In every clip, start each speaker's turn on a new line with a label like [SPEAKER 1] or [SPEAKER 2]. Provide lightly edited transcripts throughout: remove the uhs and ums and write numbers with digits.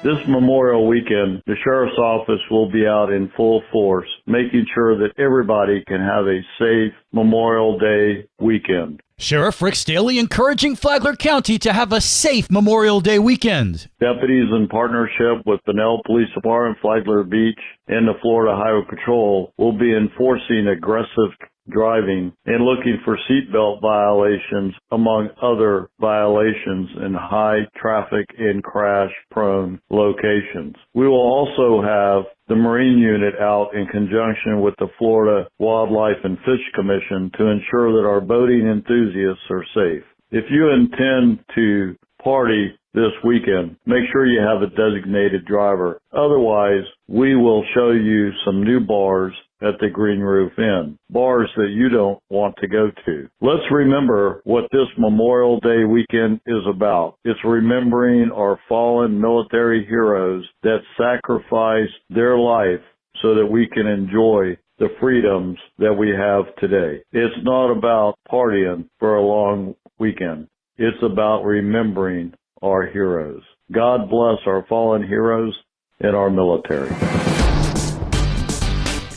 [SPEAKER 1] This Memorial Weekend, the Sheriff's Office will be out in full force, making sure that everybody can have a safe Memorial Day weekend.
[SPEAKER 2] Sheriff Rick Staley encouraging Flagler County to have a safe Memorial Day weekend.
[SPEAKER 1] Deputies in partnership with the Pinell Police Department, Flagler Beach, and the Florida Highway Patrol will be enforcing aggressive driving and looking for seatbelt violations, among other violations in high traffic and crash prone locations. We will also have the Marine Unit out in conjunction with the Florida Wildlife and Fish Commission to ensure that our boating enthusiasts are safe. If you intend to party this weekend, make sure you have a designated driver. Otherwise, we will show you some new bars at the Green Roof Inn, bars that you don't want to go to. Let's remember what this Memorial Day weekend is about. It's remembering our fallen military heroes that sacrificed their life so that we can enjoy the freedoms that we have today. It's not about partying for a long weekend. It's about remembering our heroes. God bless our fallen heroes and our military.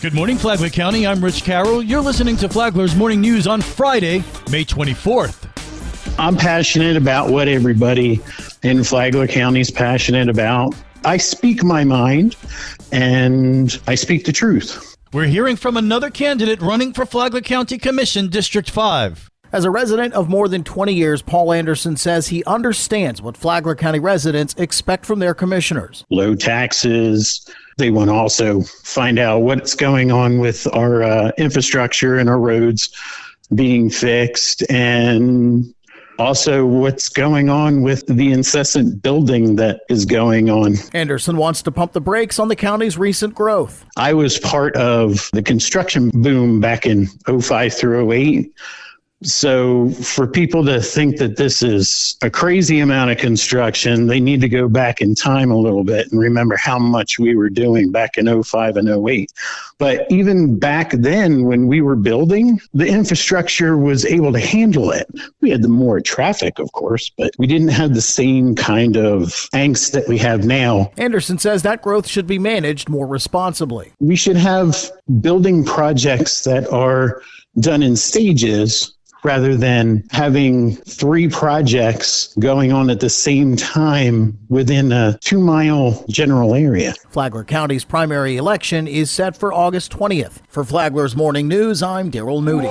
[SPEAKER 2] Good morning, Flagler County. I'm Rich Carroll. You're listening to Flagler's Morning News on Friday, May 24th.
[SPEAKER 3] I'm passionate about what everybody in Flagler County is passionate about. I speak my mind, and I speak the truth.
[SPEAKER 2] We're hearing from another candidate running for Flagler County Commission, District 5.
[SPEAKER 4] As a resident of more than 20 years, Paul Anderson says he understands what Flagler County residents expect from their commissioners.
[SPEAKER 3] Low taxes. They want to also find out what's going on with our infrastructure and our roads being fixed, and also what's going on with the incessant building that is going on.
[SPEAKER 4] Anderson wants to pump the brakes on the county's recent growth.
[SPEAKER 3] I was part of the construction boom back in 05 through 08. So for people to think that this is a crazy amount of construction, they need to go back in time a little bit and remember how much we were doing back in 05 and 08. But even back then when we were building, the infrastructure was able to handle it. We had the more traffic, of course, but we didn't have the same kind of angst that we have now.
[SPEAKER 4] Anderson says that growth should be managed more responsibly.
[SPEAKER 3] We should have building projects that are done in stages, rather than having 3 projects going on at the same time within a 2-mile general area.
[SPEAKER 4] Flagler County's primary election is set for August 20th. For Flagler's Morning News, I'm Daryl Moody.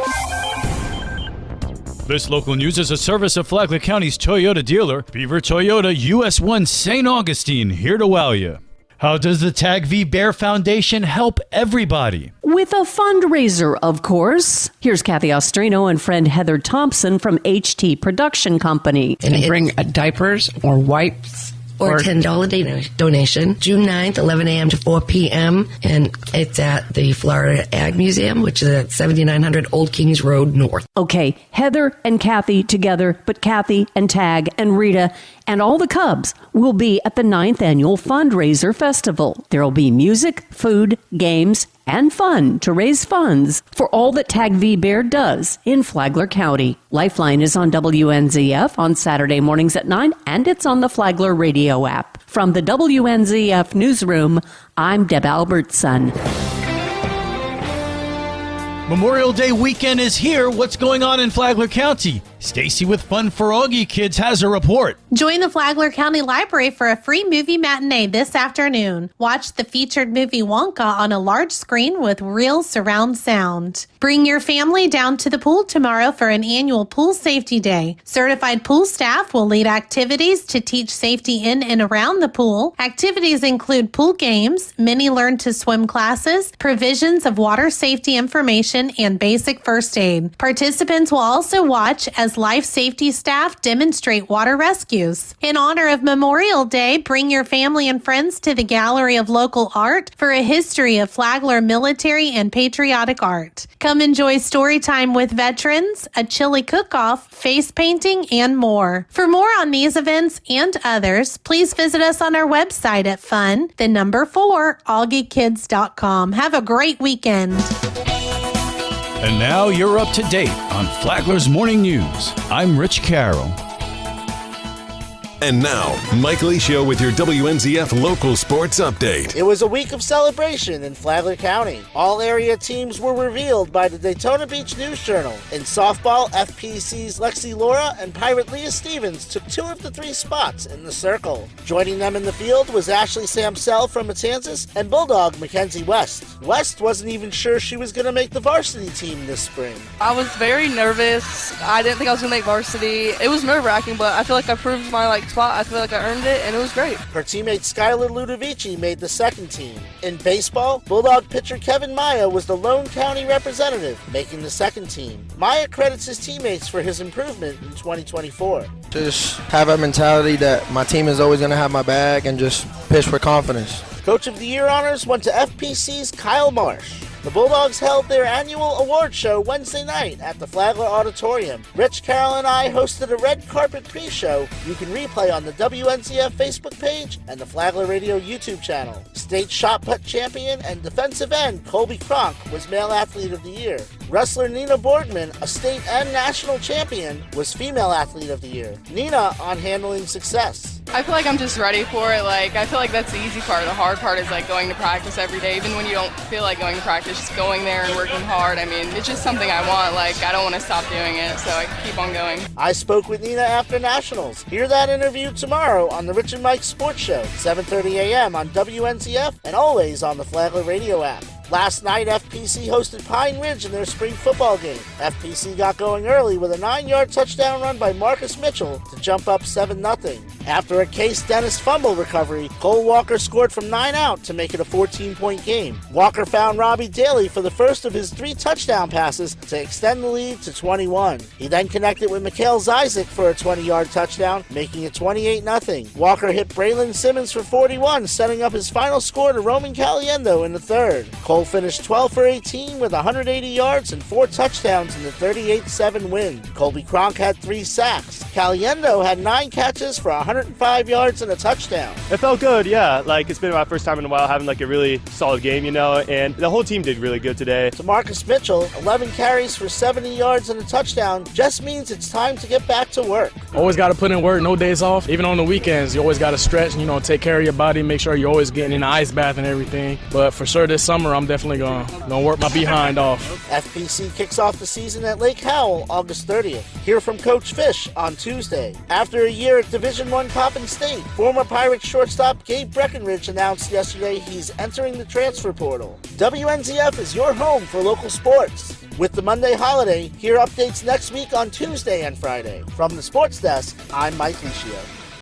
[SPEAKER 2] This local news is a service of Flagler County's Toyota dealer, Beaver Toyota US 1 St. Augustine, here to wow you. How does the Tag V Bear Foundation help everybody?
[SPEAKER 5] With a fundraiser, of course. Here's Kathy Ostrino and friend Heather Thompson from HT Production Company.
[SPEAKER 6] And bring diapers or wipes. Or $10 donation, June 9th, 11 a.m. to 4 p.m. And it's at the Florida Ag Museum, which is at 7900 Old Kings Road North.
[SPEAKER 5] Okay, Heather and Kathy together, but Kathy and Tag and Rita and all the Cubs will be at the 9th Annual Fundraiser Festival. There will be music, food, games, and fun to raise funds for all that Tag V Bear does in Flagler County. Lifeline is on WNZF on Saturday mornings at 9, and it's on the Flagler radio app. From the WNZF newsroom, I'm Deb Albertson.
[SPEAKER 2] Memorial Day weekend is here. What's going on in Flagler County? Stacy with Fun for Augie Kids has a report.
[SPEAKER 7] Join the Flagler County Library for a free movie matinee this afternoon. Watch the featured movie Wonka on a large screen with real surround sound. Bring your family down to the pool tomorrow for an annual pool safety day. Certified pool staff will lead activities to teach safety in and around the pool. Activities include pool games, mini learn to swim classes, provisions of water safety information, and basic first aid. Participants will also watch as life safety staff demonstrate water rescues. In honor of Memorial Day, bring your family and friends to the Gallery of Local Art for a history of Flagler military and patriotic art. Come enjoy story time with veterans, a chili cook-off, face painting, and more. For more on these events and others, please visit us on our website at fun4augiekids.com. Have a great weekend.
[SPEAKER 2] And now you're up to date on Flagler's Morning News. I'm Rich Carroll.
[SPEAKER 8] And now, Mike Licio with your WNZF local sports update.
[SPEAKER 9] It was a week of celebration in Flagler County. All area teams were revealed by the Daytona Beach News Journal. In softball, FPC's Lexi Laura and Pirate Leah Stevens took 2 of the 3 spots in the circle. Joining them in the field was Ashley Samsell from Matanzas and Bulldog Mackenzie West. West wasn't even sure she was going to make the varsity team this spring.
[SPEAKER 10] I was very nervous. I didn't think I was going to make varsity. It was nerve-wracking, but I feel like I proved my spot. I feel like I earned it, and it was great.
[SPEAKER 9] Her teammate Skylar Ludovici made the second team. In baseball, Bulldog pitcher Kevin Maya was the lone county representative, making the second team. Maya credits his teammates for his improvement in 2024.
[SPEAKER 11] Just have a mentality that my team is always going to have my back and just pitch with confidence.
[SPEAKER 9] Coach of the Year honors went to FPC's Kyle Marsh. The Bulldogs held their annual award show Wednesday night at the Flagler Auditorium. Rich, Carroll, and I hosted a red carpet pre-show you can replay on the WNZF Facebook page and the Flagler Radio YouTube channel. State shot put champion and defensive end Colby Cronk was Male Athlete of the Year. Wrestler Nina Borgman, a state and national champion, was Female Athlete of the Year. Nina on handling success.
[SPEAKER 10] I feel like I'm just ready for it. I feel like that's the easy part. The hard part is going to practice every day. Even when you don't feel like going to practice, just going there and working hard. I mean, it's just something I want. I don't want to stop doing it, so I keep on going.
[SPEAKER 9] I spoke with Nina after Nationals. Hear that interview tomorrow on the Rich and Mike Sports Show, 7:30 a.m. on WNCF and always on the Flagler Radio app. Last night, FPC hosted Pine Ridge in their spring football game. FPC got going early with a 9-yard touchdown run by Marcus Mitchell to jump up 7-0. After a Case Dennis fumble recovery, Cole Walker scored from 9 out to make it a 14-point game. Walker found Robbie Daly for the first of his 3 touchdown passes to extend the lead to 21. He then connected with Mikhail Zizek for a 20-yard touchdown, making it 28-0. Walker hit Braylon Simmons for 41, setting up his final score to Roman Caliendo in the third. Cole finished 12 for 18 with 180 yards and 4 touchdowns in the 38-7 win. Colby Cronk had 3 sacks. Caliendo had 9 catches for 105 yards and a touchdown.
[SPEAKER 12] It felt good, yeah. It's been my first time in a while having a really solid game, and the whole team did really good today.
[SPEAKER 9] To Marcus Mitchell, 11 carries for 70 yards and a touchdown just means it's time to get back to work.
[SPEAKER 13] Always got to put in work, no days off. Even on the weekends, you always got to stretch, take care of your body, make sure you're always getting in the ice bath and everything. But for sure this summer, I'm definitely going to work my behind off.
[SPEAKER 9] FPC kicks off the season at Lake Howell August 30th. Hear from Coach Fish on Tuesday. After a year at Division I Coppin State, former Pirates shortstop Gabe Breckenridge announced yesterday he's entering the transfer portal. WNZF is your home for local sports. With the Monday holiday, hear updates next week on Tuesday and Friday. From the Sports Desk, I'm Mike Licio.